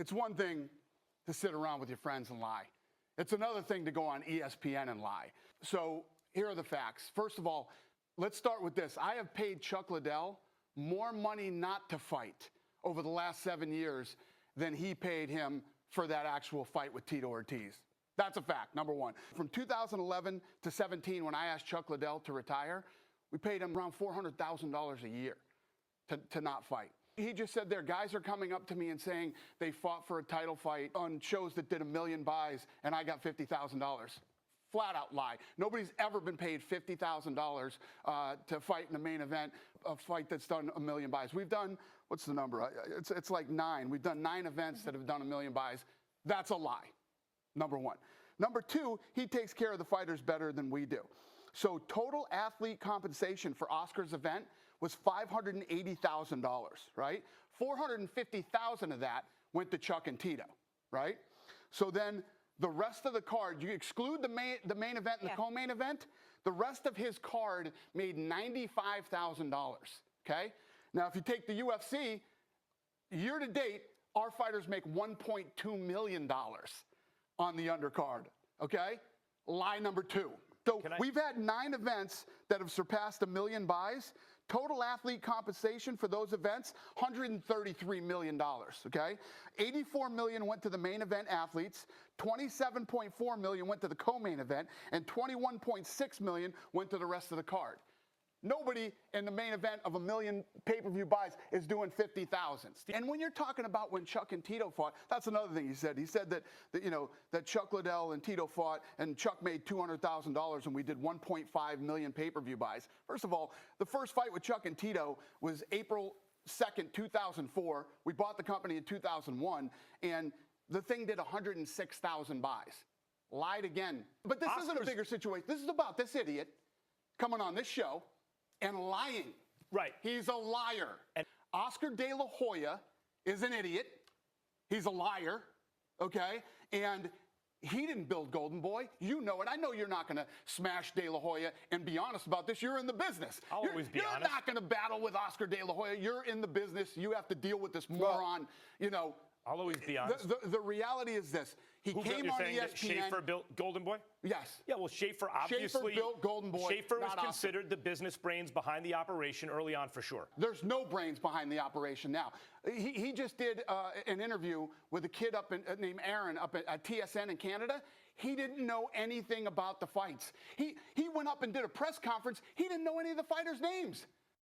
it's one thing to sit around with your friends and lie. It's another thing to go on ESPN and lie. So here are the facts. First of all, let's start with this. I have paid Chuck Liddell more money not to fight over the last 7 years than he paid him for that actual fight with Tito Ortiz. That's a fact, number one. From 2011 to 17, when I asked Chuck Liddell to retire, we paid him around $400,000 a year to not fight. He just said there, guys are coming up to me and saying they fought for a title fight on shows that did 1 million buys, and I got $50,000. Flat out lie. Nobody's ever been paid $50,000 to fight in the main event, a fight that's done 1 million buys. We've done, what's the number? It's like 9. We've done 9 events that have done 1 million buys. That's a lie, number one. Number two, he takes care of the fighters better than we do. So total athlete compensation for Oscar's event was $580,000, right? $450,000 of that went to Chuck and Tito, right? So then the rest of the card, you exclude the main event and the co-main event, the rest of his card made $95,000, okay? Now, if you take the UFC, year to date, our fighters make $1.2 million on the undercard, okay? Lie number two. So we've had 9 events that have surpassed 1 million buys. Total athlete compensation for those events, $133 million, okay? $84 million went to the main event athletes, $27.4 million went to the co-main event, and $21.6 million went to the rest of the card. Nobody in the main event of 1 million pay-per-view buys is doing 50,000. And when you're talking about when Chuck and Tito fought, that's another thing he said. He said that Chuck Liddell and Tito fought, and Chuck made $200,000, and we did 1.5 million pay-per-view buys. First of all, the first fight with Chuck and Tito was April 2nd, 2004. We bought the company in 2001, and the thing did 106,000 buys. Lied again. But this isn't a bigger situation. This is about this idiot coming on this show and lying. Right. He's a liar. And Oscar De La Hoya is an idiot. He's a liar, okay? And he didn't build Golden Boy. You know it. I know you're not going to smash De La Hoya and be honest about this. You're in the business. I'll always be honest. You're not going to battle with Oscar De La Hoya. You're in the business. You have to deal with this moron, I'll always be honest. The reality is this. He came on ESPN. Schaefer built Golden Boy? Yes. Yeah, well, Schaefer obviously. Schaefer built Golden Boy. Schaefer was considered the business brains behind the operation early on for sure. There's no brains behind the operation now. He just did an interview with a kid named Aaron up at TSN in Canada. He didn't know anything about the fights. He went up and did a press conference. He didn't know any of the fighters' names.